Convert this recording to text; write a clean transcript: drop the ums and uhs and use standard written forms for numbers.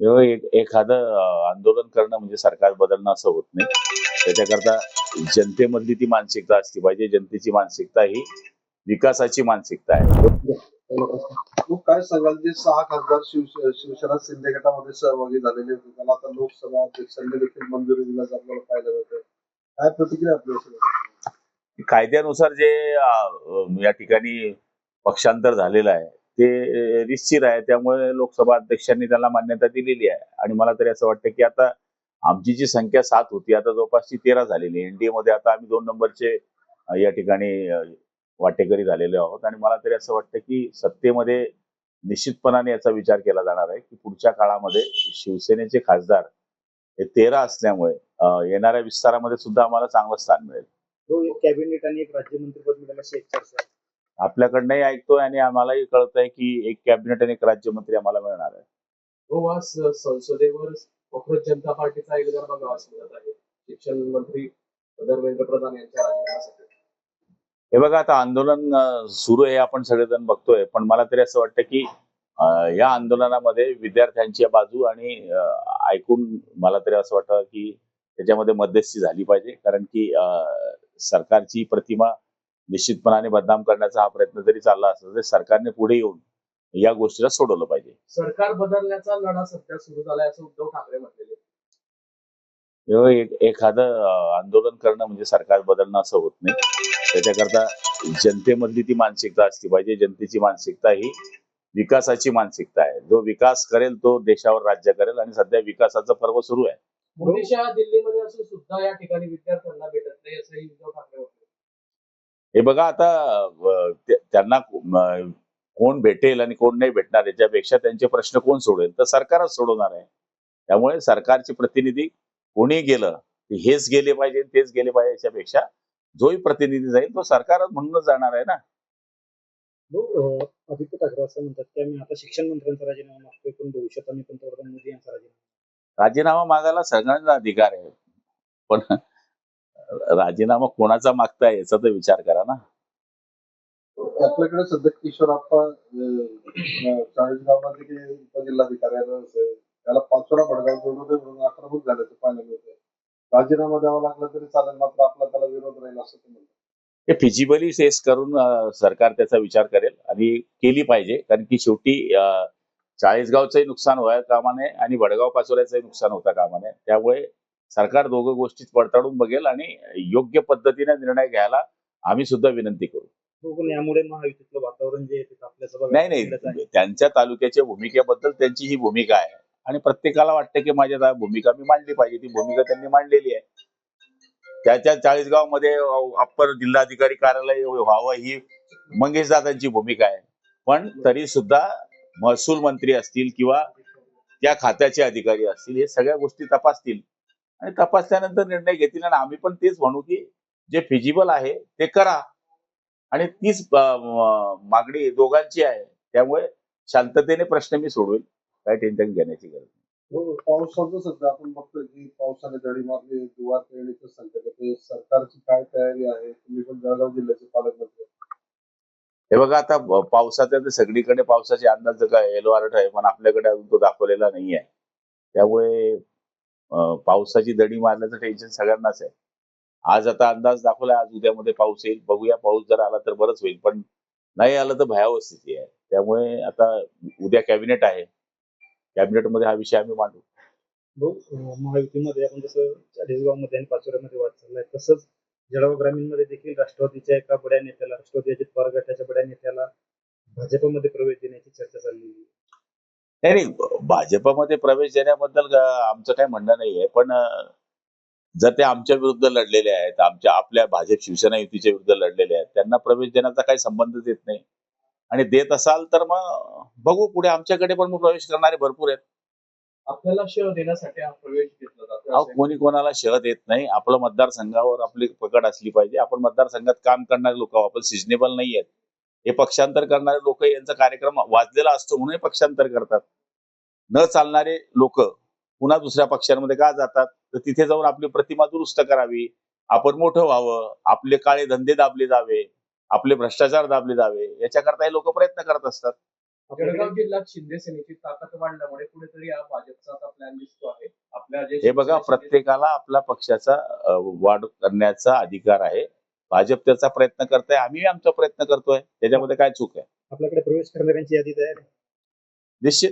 एखादं आंदोलन करणं म्हणजे सरकार बदलणं असं होत नाही. त्याच्याकरता जनतेमधली ती मानसिकता असली पाहिजे. जनतेची मानसिकता ही विकासाची मानसिकता आहे. मग काय सांगाल जे 6 खासदार शिवसेना शिंदे गटामध्ये सहभागी झालेले होते त्याला आता लोकसभा अध्यक्षांनी देखील मंजुरी दिल्याचं आपल्याला पाहायला मिळतंय. काय प्रतिक्रिया आपली असेल? कायद्यानुसार जे या ठिकाणी पक्षांतर झालेलं आहे ते निश्चित आहे. त्यामुळे लोकसभा अध्यक्षांनी त्याला मान्यता दिलेली आहे आणि मला तरी असं वाटतं की आता आमची जी संख्या 7 होती आता जवळपास ती 13 झालेली आहे. एनडीए मध्ये आता आम्ही 2 नंबरचे या ठिकाणी वाटेकरी झालेले आहोत आणि मला तरी असं वाटतं की सत्तेमध्ये निश्चितपणाने याचा विचार केला जाणार आहे की पुढच्या काळामध्ये शिवसेनेचे खासदार हे 13 असल्यामुळे येणाऱ्या विस्तारामध्ये सुद्धा आम्हाला चांगलं स्थान मिळेल. एक कॅबिनेट आणि एक राज्यमंत्रीपद मिळालं अशी एक चर्चा आहे. आपल्याकडनंही ऐकतोय आणि आम्हालाही कळतंय की एक कॅबिनेट आणि एक राज्यमंत्री आम्हाला मिळणार आहे. हो, आज संसदेवर काँग्रेस जनता पार्टीचा एक गरबा गावास मिळत आहे. शिक्षण मंत्री धर्मेंद्र प्रधान यांच्या राजीनाम्यासाठी. हे बघा आता आंदोलन सुरू आहे आपण सगळेजण बघतोय पण मला तरी असं वाटतं की या आंदोलनामध्ये विद्यार्थ्यांची बाजू आणि ऐकून मला तरी असं वाटतं की त्याच्यामध्ये मध्यस्थी झाली पाहिजे कारण की सरकारची प्रतिमा निश्चितपणाने बदनाम करण्याचा हा प्रयत्न जरी चालला असला तरी सरकारने पुढे येऊन या गोष्टीला सोडवलं पाहिजे. सरकार बदलण्याचा लढा सध्या सुरू झालाय असं उद्धव ठाकरे म्हटलेले. एखादं आंदोलन करणं म्हणजे सरकार बदलणं असं होत नाही. त्याच्याकरता जनतेमधली ती मानसिकता असली पाहिजे. जनतेची मानसिकता ही विकासाची मानसिकता आहे. जो विकास करेल तो देशावर राज्य करेल आणि सध्या विकासाचं पर्व सुरू आहे. मोदी शहा दिल्लीमध्ये असून सुद्धा या ठिकाणी विद्यार्थ्यांना भेटत नाही असंही उद्धव ठाकरे म्हटले. हे बघा आता त्यांना कोण भेटेल आणि कोण नाही भेटणार याच्यापेक्षा त्यांचे प्रश्न कोण सोडवेल तर सरकारच सोडवणार आहे. त्यामुळे सरकारचे प्रतिनिधी कोणी गेलं हेच गेले पाहिजे तेच गेले पाहिजे याच्यापेक्षा जोही प्रतिनिधी जाईल तो सरकारच म्हणूनच जाणार आहे ना. आदित्य ठाकरे असं म्हणतात की आम्ही आता शिक्षण मंत्र्यांचा राजीनामा मागतोय पण भविष्यात आम्ही पंतप्रधान मोदी यांचा राजीनामा मागायला सगळ्यांना अधिकार आहे पण राजीनामा कोणाचा मागताय याचा तर विचार करा ना. आपल्याकडे सध्या किशोरप्पा चाळीसगावमध्ये जे उपजिल्हाधिकारी असेल त्याला पाचोरा भडगाव म्हणून आक्रमक झाल्याचं पाहायला मिळतंय. राजीनामा द्यावा लागला तरी चालेल मात्र आपला त्याला विरोध राहील असं ते म्हणतात. हे फिजिबली फेस करून सरकार त्याचा विचार करेल आणि केली पाहिजे कारण की शेवटी चाळीसगावचंही नुकसान व्हायला कामा नये आणि वडगाव पाचोऱ्याचंही नुकसान होता कामा नये. त्यामुळे सरकार दोघं गोष्टी पडताळून बघेल आणि योग्य पद्धतीने निर्णय घ्यायला आम्ही सुद्धा विनंती करू. यामुळे महायुतीतलं वातावरण जे नाही त्यांच्या तालुक्याच्या भूमिकेबद्दल त्यांची ही भूमिका आहे आणि प्रत्येकाला वाटतं की माझ्या भूमिका मी मांडली पाहिजे. ती भूमिका त्यांनी मांडलेली आहे. त्याच्या चाळीसगाव मध्ये अप्पर जिल्हाधिकारी कार्यालय व्हावं ही मंगेश दादांची भूमिका आहे. पण तरी सुद्धा महसूल मंत्री असतील किंवा त्या खात्याचे अधिकारी असतील हे सगळ्या गोष्टी तपासतील आणि तपासल्यानंतर निर्णय घेतील आणि आम्ही पण तेच म्हणू की जे फिजिबल आहे ते करा आणि तीच मागणी दोघांची आहे. त्यामुळे शांततेने प्रश्न मी सोडवेल. काय टेन्शन घेण्याची गरज नाही. पावसाचं सध्या आपण बघतोय की पावसाने दडी मारली दुवार पेरणीचं संकट आहे. सरकारची काय तयारी आहे? तुम्ही पण जळगाव जिल्ह्याचे पालकमंत्री. हे बघा आता पावसाचा तर सगळीकडे पावसाचे अंदाज काय येलो अलर्ट आहे पण आपल्याकडे अजून तो दाखवलेला नाही आहे. त्यामुळे पावसाची दडी मारण्याचं टेन्शन सगळ्यांनाच आहे. आज आता अंदाज दाखवला आज उद्यामध्ये पाऊस येईल. बघूया पाऊस जर आला तर बरंच होईल पण नाही आलं तर भयावह स्थिती आहे. त्यामुळे आता उद्या कॅबिनेट आहे. कॅबिनेटमध्ये हा विषय आम्ही मांडू. महायुतीमध्ये आपण जसं चाळीसगावमध्ये आणि पाचोऱ्यामध्ये वाद चाललाय तसंच जळगाव ग्रामीणमध्ये देखील राष्ट्रवादीच्या एका बड्या नेत्याला राष्ट्रवादी अजित पवार गटाच्या बड्या नेत्याला भाजपमध्ये प्रवेश देण्याची चर्चा चाललेली आहे. नाही भाजपमध्ये प्रवेश देण्याबद्दल आमचं काही म्हणणं नाहीये पण जर ते आमच्या विरुद्ध लढलेले आहेत आपल्या भाजप शिवसेना युतीच्या विरुद्ध लढलेले आहेत त्यांना प्रवेश देण्याचा काही संबंधच येत नाही आणि देत असाल तर मग बघू पुढे आमच्याकडे पण प्रवेश करणारे भरपूर आहेत. आपल्याला शह देण्यासाठी हा प्रवेश घेतला जातो. कोणी कोणाला शह देत नाही. आपलं मतदारसंघावर आपली पकड असली पाहिजे. आपण मतदारसंघात काम करणारे लोक आपण सिजनेबल नाही आहेत. हे पक्षांतर करणारे लोक यांचा कार्यक्रम वाजलेला असतो म्हणून पक्षांतर करतात. न चालणारे लोक पुन्हा दुसऱ्या पक्षांमध्ये का जातात तर तिथे जाऊन आपली प्रतिमा दुरुस्त करावी आपण मोठं व्हावं आपले काळे धंदे दाबले जावे आपले भ्रष्टाचार दाबले जावे याच्याकरता हे लोक प्रयत्न करत असतात. जळगाव जिल्ह्यात शिंदे सेनेची ताकद वाढल्यामुळे कुठेतरी हा भाजपचा आता प्लॅन दिसतो आहे. आपल्या जे हे बघा, प्रत्येकाला आपल्या पक्षाचा वाढ करण्याचा अधिकार आहे. भाजप त्याचा प्रयत्न करताय, आम्ही आमचा प्रयत्न करतोय, त्याच्यामध्ये काय चूक आहे? आपल्याकडे प्रवेश करणाऱ्यांची यादी तयार आहे. निश्चित